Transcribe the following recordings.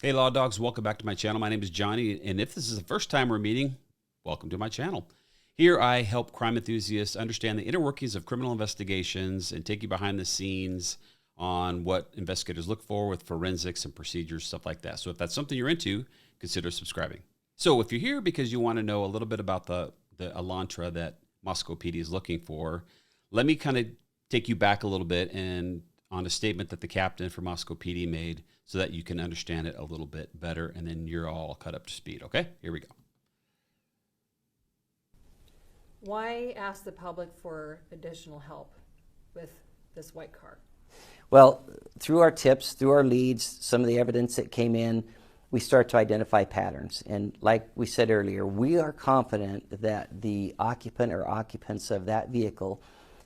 Hey, Law Dogs, welcome back to my channel. My name is Johnny, and if this is the first time we're meeting, welcome to my channel. Here I help crime enthusiasts understand the inner workings of criminal investigations and take you behind the scenes on what investigators look for with forensics and procedures, stuff like that. So if that's something you're into, consider subscribing. So if you're here because you want to know a little bit about the Elantra that Moscow PD is looking for, let me kind of take you back a little bit and on a statement that the captain for Moscow PD made so that you can understand it a little bit better, and then you're all caught up to speed, okay? Here we go. Why ask the public for additional help with this white car? Well, through our tips, through our leads, some of the evidence that came in, we start to identify patterns. And like we said earlier, we are confident that the occupant or occupants of that vehicle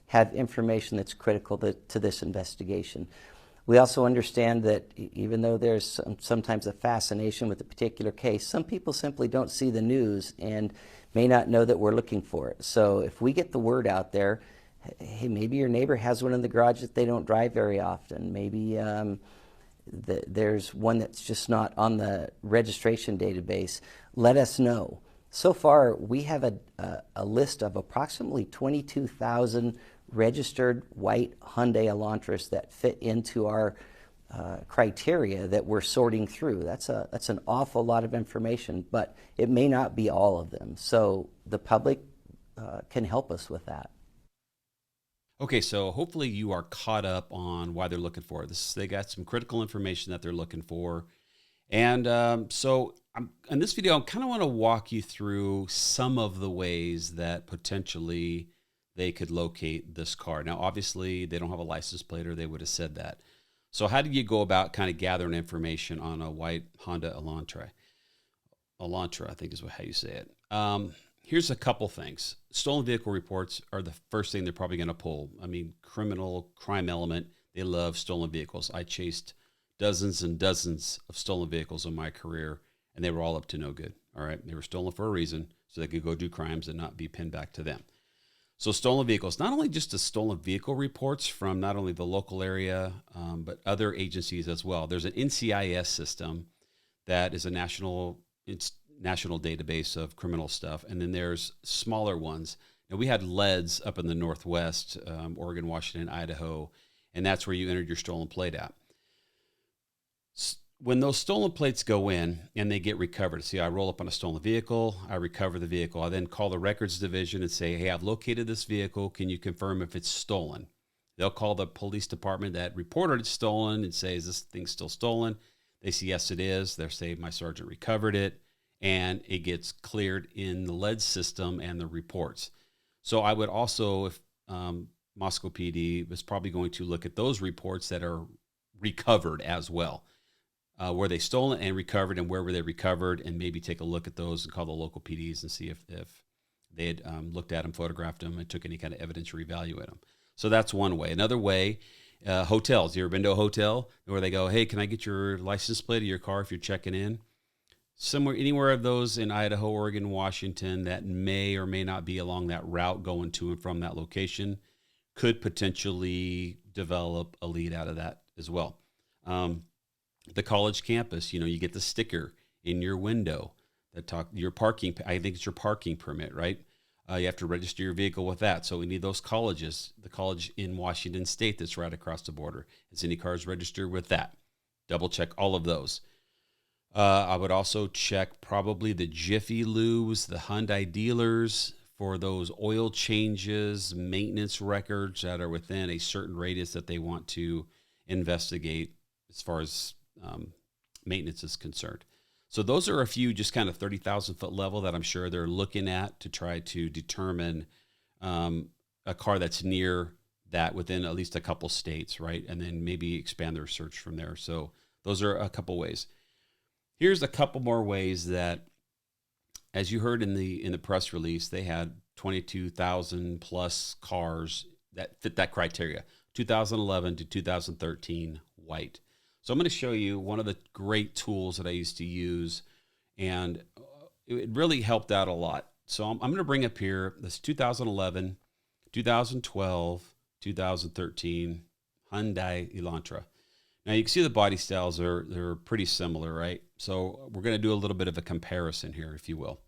have information that's critical to this investigation. We also understand that even though there's sometimes a fascination with a particular case, some people simply don't see the news and may not know that we're looking for it. So if we get the word out there, hey, maybe your neighbor has one in the garage that they don't drive very often. Maybe there's one that's just not on the registration database. Let us know. So far, we have a list of approximately 22,000 registered white Hyundai Elantras that fit into our criteria that we're sorting through. That's an awful lot of information, but it may not be all of them. So the public can help us with that. Okay, so hopefully you are caught up on why they're looking for it. They got some critical information that they're looking for. And so in this video, I kind of want to walk you through some of the ways that potentially they could locate this car. Now, obviously, they don't have a license plate or they would have said that. So how do you go about kind of gathering information on a white Honda Elantra? Elantra, I think is how you say it. Here's a couple things. Stolen vehicle reports are the first thing they're probably going to pull. I mean, crime element, they love stolen vehicles. I chased dozens and dozens of stolen vehicles in my career, and they were all up to no good. All right, they were stolen for a reason, so they could go do crimes and not be pinned back to them. So stolen vehicles, not only just the stolen vehicle reports from not only the local area, but other agencies as well. There's an NCIS system that is a national database of criminal stuff. And then there's smaller ones. Now we had LEDs up in the Northwest, Oregon, Washington, Idaho, and that's where you entered your stolen plate at. When those stolen plates go in and they get recovered, see, I roll up on a stolen vehicle, I recover the vehicle. I then call the records division and say, hey, I've located this vehicle. Can you confirm if it's stolen? They'll call the police department that reported it's stolen and say, is this thing still stolen? They say, yes, it is. They'll say, my sergeant recovered it, and it gets cleared in the lead system and the reports. So I would also, if Moscow PD was probably going to look at those reports that are recovered as well. Were they stolen and recovered, and where were they recovered, and maybe take a look at those and call the local PDs and see if they had looked at them, photographed them, and took any kind of evidence to reevaluate them. So that's one way. Another way, hotels. You ever been to a hotel where they go, hey, can I get your license plate of your car if you're checking in? Anywhere of those in Idaho, Oregon, Washington that may or may not be along that route going to and from that location could potentially develop a lead out of that as well. The college campus, you get the sticker in your window that your parking. I think it's your parking permit, right? You have to register your vehicle with that. So we need those colleges. The college in Washington State that's right across the border. Is any cars registered with that? Double check all of those. I would also check probably the Jiffy Lubes, the Hyundai dealers for those oil changes, maintenance records that are within a certain radius that they want to investigate as far as maintenance is concerned. So those are a few just kind of 30,000 foot level that I'm sure they're looking at to try to determine a car that's near that within at least a couple states, right? And then maybe expand their search from there. So those are a couple ways. Here's a couple more ways that, as you heard in the press release, they had 22,000 plus cars that fit that criteria, 2011 to 2013 white. So I'm going to show you one of the great tools that I used to use, and it really helped out a lot. So I'm going to bring up here this 2011, 2012, 2013 Hyundai Elantra. Now you can see the body styles they're pretty similar, right? So we're going to do a little bit of a comparison here, if you will.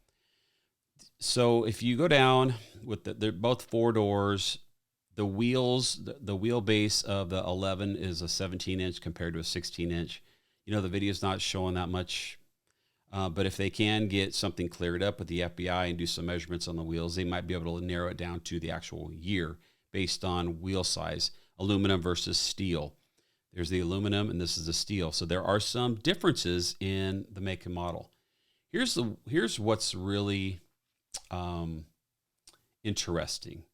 So if you go down with they're both 4 doors. The wheels, the wheelbase of the 11 is a 17-inch compared to a 16-inch. You know, the video's not showing that much, but if they can get something cleared up with the FBI and do some measurements on the wheels, they might be able to narrow it down to the actual year based on wheel size, aluminum versus steel. There's the aluminum and this is the steel. So there are some differences in the make and model. Here's what's really interesting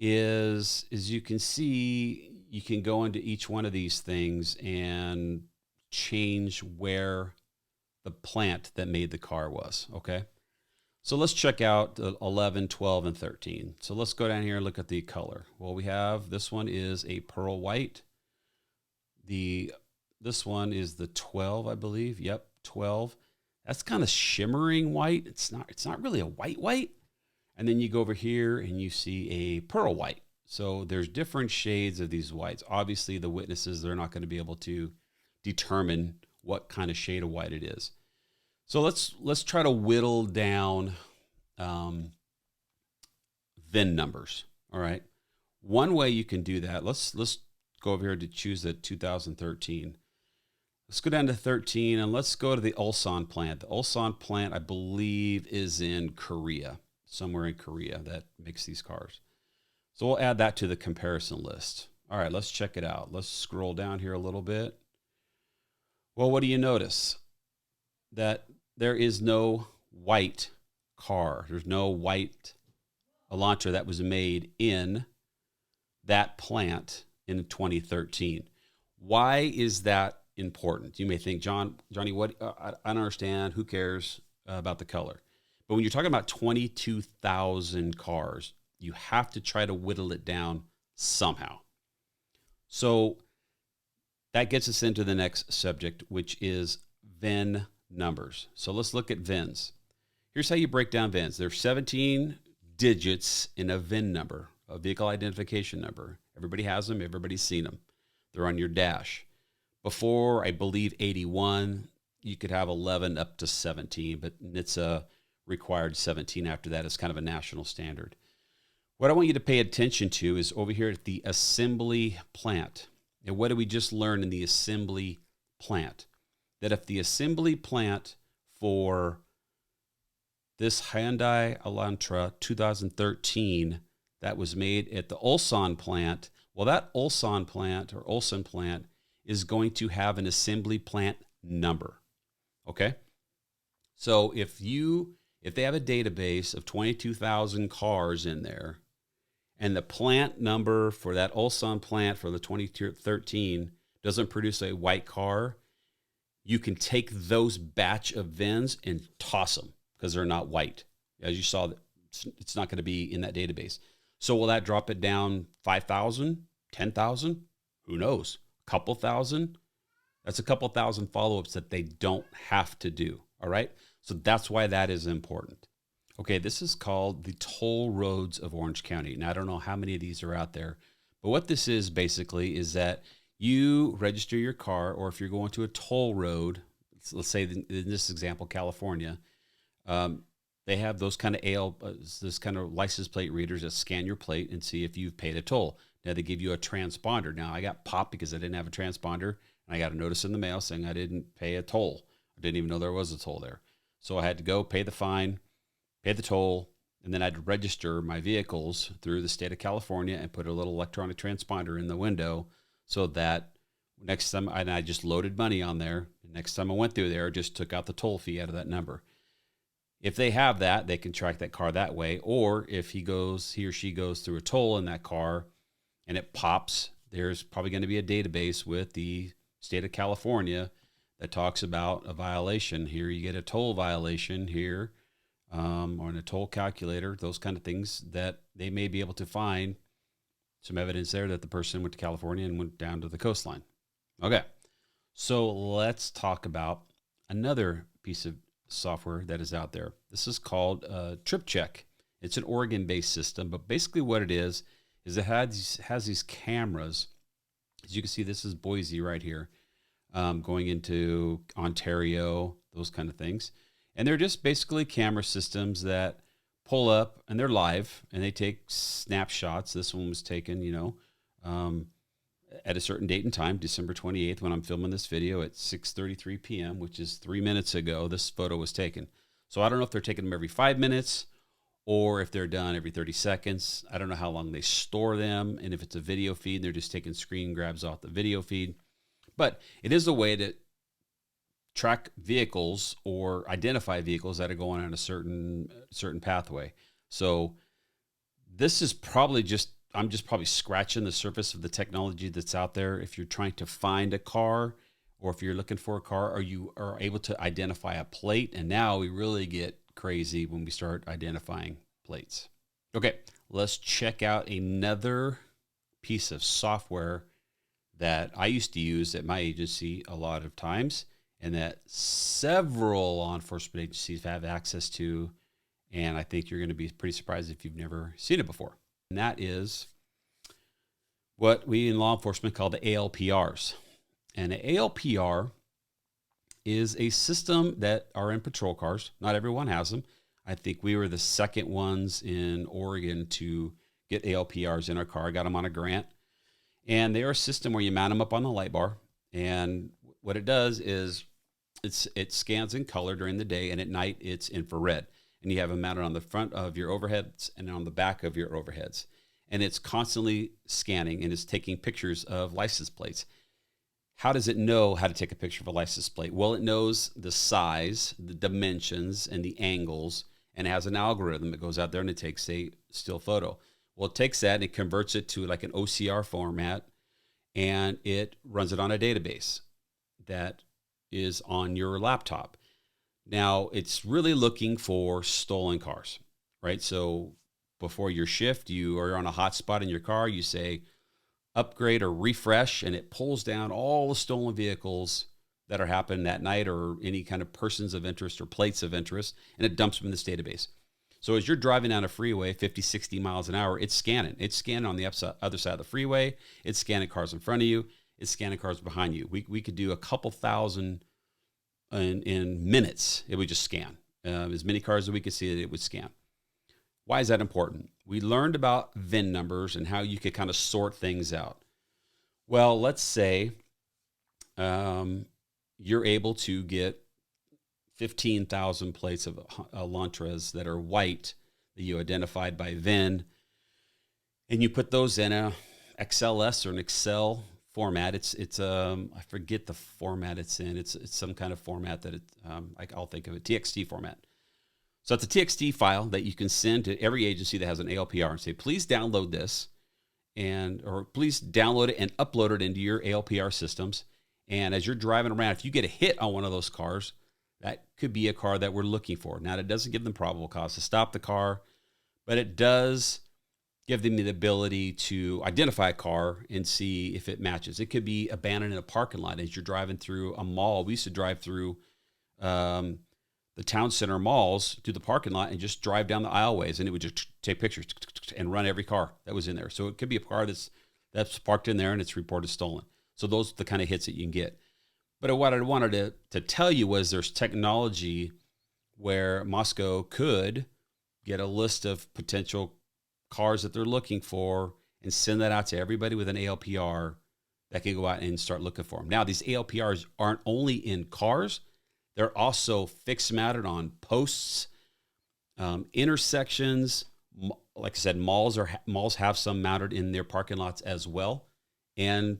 is you can see, you can go into each one of these things and change where the plant that made the car was, okay? So let's check out the 11, 12, and 13. So let's go down here and look at the color. Well, we have, this one is a pearl white. This one is the 12, I believe. Yep, 12. That's kind of shimmering white. It's not really a white. And then you go over here and you see a pearl white. So there's different shades of these whites. Obviously, the witnesses, they're not going to be able to determine what kind of shade of white it is. So let's try to whittle down VIN numbers. All right. One way you can do that, let's go over here to choose the 2013. Let's go down to 13 and let's go to the Ulsan plant. The Ulsan plant, I believe, is in Korea, somewhere in Korea that makes these cars. So we'll add that to the comparison list. All right, let's check it out. Let's scroll down here a little bit. Well, what do you notice? That there is no white car. There's no white Elantra that was made in that plant in 2013. Why is that important? You may think, Johnny, what? I don't understand. Who cares about the color? But when you're talking about 22,000 cars, you have to try to whittle it down somehow. So that gets us into the next subject, which is VIN numbers. So let's look at VINs. Here's how you break down VINs. There's 17 digits in a VIN number, a vehicle identification number. Everybody has them. Everybody's seen them. They're on your dash. Before, I believe, 81, you could have 11 up to 17, but NHTSA required 17 after that. It's kind of a national standard. What I want you to pay attention to is over here at the assembly plant. And what did we just learn in the assembly plant? That if the assembly plant for this Hyundai Elantra 2013 that was made at the Ulsan plant, well, that Ulsan plant or Ulsan plant is going to have an assembly plant number. Okay? So if they have a database of 22,000 cars in there, and the plant number for that Ulsan plant for the 2013 doesn't produce a white car, you can take those batch of VINs and toss them because they're not white. As you saw, it's not going to be in that database. So will that drop it down 5,000, 10,000? Who knows? A couple thousand? That's a couple thousand follow-ups that they don't have to do, all right? So that's why that is important. Okay, this is called the toll roads of Orange County. Now, I don't know how many of these are out there, but what this is basically is that you register your car, or if you're going to a toll road, let's say in this example, California, they have those kind of this kind of license plate readers that scan your plate and see if you've paid a toll. Now, they give you a transponder. Now, I got popped because I didn't have a transponder, and I got a notice in the mail saying I didn't pay a toll. I didn't even know there was a toll there. So I had to go pay the fine, pay the toll, and then I'd register my vehicles through the state of California and put a little electronic transponder in the window so that next time, and I just loaded money on there. Next time I went through there, I just took out the toll fee out of that number. If they have that, they can track that car that way. Or if he or she goes through a toll in that car and it pops, there's probably going to be a database with the state of California that talks about a violation. Here you get a toll violation here, or in a toll calculator, those kind of things that they may be able to find some evidence there that the person went to California and went down to the coastline. Okay, so let's talk about another piece of software that is out there. This is called Trip Check. It's an Oregon-based system, but basically what it is it has these cameras. As you can see, this is Boise right here. going into Ontario, those kind of things. And they're just basically camera systems that pull up, and they're live, and they take snapshots. This one was taken, at a certain date and time, December 28th, when I'm filming this video at 6:33 p.m., which is 3 minutes ago, this photo was taken. So I don't know if they're taking them every 5 minutes or if they're done every 30 seconds. I don't know how long they store them, and if it's a video feed, they're just taking screen grabs off the video feed. But it is a way to track vehicles or identify vehicles that are going on a certain pathway. So this is probably I'm just probably scratching the surface of the technology that's out there. If you're trying to find a car, or if you're looking for a car, or you are able to identify a plate. And now we really get crazy when we start identifying plates. Okay, let's check out another piece of software that I used to use at my agency a lot of times, and that several law enforcement agencies have access to. And I think you're going to be pretty surprised if you've never seen it before. And that is what we in law enforcement call the ALPRs. And the ALPR is a system that are in patrol cars. Not everyone has them. I think we were the second ones in Oregon to get ALPRs in our car. I got them on a grant. And they are a system where you mount them up on the light bar. And what it does is it scans in color during the day, and at night it's infrared. And you have them mounted on the front of your overheads and on the back of your overheads. And it's constantly scanning, and it's taking pictures of license plates. How does it know how to take a picture of a license plate? Well, it knows the size, the dimensions, and the angles, and it has an algorithm that goes out there and it takes a still photo. Well, it takes that and it converts it to like an OCR format, and it runs it on a database that is on your laptop. Now, it's really looking for stolen cars, right? So before your shift, you are on a hot spot in your car, you say upgrade or refresh, and it pulls down all the stolen vehicles that are happening that night, or any kind of persons of interest or plates of interest, and it dumps them in this database. So as you're driving down a freeway 50, 60 miles an hour, it's scanning. It's scanning on the other side of the freeway. It's scanning cars in front of you. It's scanning cars behind you. We could do a couple thousand in minutes. It would just scan. As many cars as we could see, it would scan. Why is that important? We learned about VIN numbers and how you could kind of sort things out. Well, let's say you're able to get 15,000 plates of Elantras that are white that you identified by VIN, and you put those in a XLS or an Excel format. It's I forget the format it's in. It's some kind of format that I'll think of it, TXT format. So it's a TXT file that you can send to every agency that has an ALPR and say, please download this, or please download it and upload it into your ALPR systems. And as you're driving around, if you get a hit on one of those cars, that could be a car that we're looking for. Now, it doesn't give them probable cause to stop the car, but it does give them the ability to identify a car and see if it matches. It could be abandoned in a parking lot as you're driving through a mall. We used to drive through the town center malls to the parking lot and just drive down the aisleways, and it would just take pictures and run every car that was in there. So it could be a car that's parked in there and it's reported stolen. So those are the kind of hits that you can get. But what I wanted to tell you was there's technology where Moscow could get a list of potential cars that they're looking for and send that out to everybody with an ALPR that can go out and start looking for them. Now, these ALPRs aren't only in cars. They're also fixed mounted on posts, intersections. Like I said, malls have some mounted in their parking lots as well. And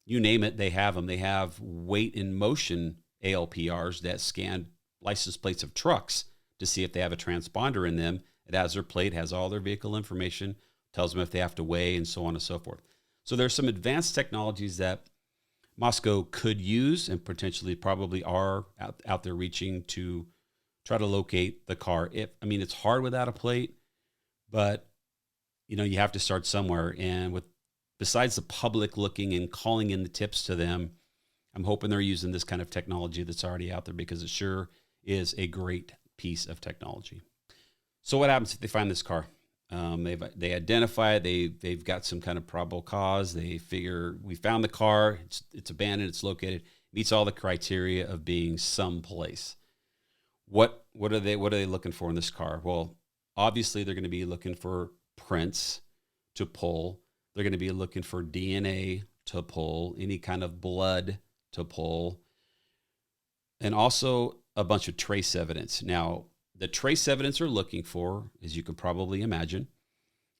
you name it, they have them. They have weight in motion ALPRs that scan license plates of trucks to see if they have a transponder in them. It has their plate, has all their vehicle information, tells them if they have to weigh, and so on and so forth. So there's some advanced technologies that Moscow could use and potentially probably are out there reaching to try to locate the car. It's hard without a plate, but you have to start somewhere. And besides the public looking and calling in the tips to them, I'm hoping they're using this kind of technology that's already out there, because it sure is a great piece of technology. So what happens if they find this car? They identify they've got some kind of probable cause. They figure we found the car. It's abandoned. It's located. meets all the criteria of being someplace. What are they looking for in this car? Well, obviously they're going to be looking for prints to pull. They're going to be looking for DNA to pull, any kind of blood to pull, and also a bunch of trace evidence. Now, the trace evidence they're looking for, as you can probably imagine,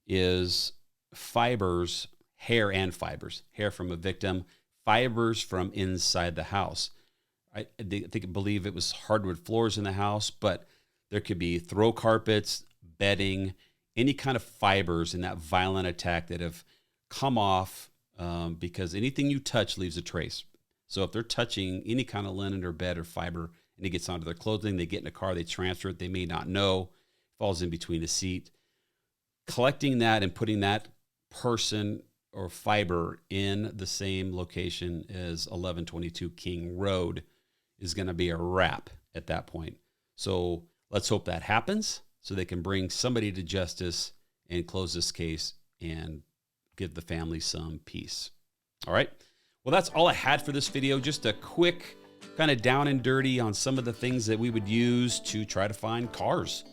is fibers, hair and fibers, hair from a victim, fibers from inside the house. I believe it was hardwood floors in the house, but there could be throw carpets, bedding, any kind of fibers in that violent attack that have come off, because anything you touch leaves a trace. So if they're touching any kind of linen or bed or fiber and it gets onto their clothing, they get in a car, they transfer it, they may not know, falls in between a seat. Collecting that and putting that person or fiber in the same location as 1122 King Road is going to be a wrap at that point. So let's hope that happens so they can bring somebody to justice and close this case and give the family some peace. All right. Well, that's all I had for this video. Just a quick kind of down and dirty on some of the things that we would use to try to find cars.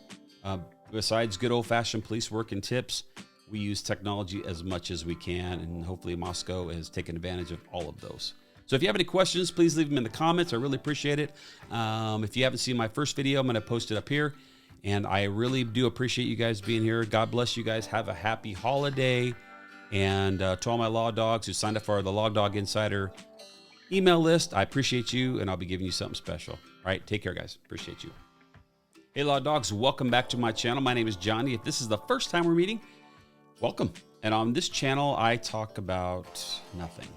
Besides good old-fashioned police work and tips, we use technology as much as we can, and hopefully Moscow has taken advantage of all of those. So if you have any questions, please leave them in the comments. I really appreciate it. If you haven't seen my first video, I'm going to post it up here. And I really do appreciate you guys being here. God bless you guys. Have a happy holiday. And to all my law dogs who signed up for the Log Dog Insider email list, I appreciate you, and I'll be giving you something special. All right, take care, guys. Appreciate you. Hey, Law Dogs, welcome back to my channel. My name is Johnny. If this is the first time we're meeting, welcome. And on this channel, I talk about nothing.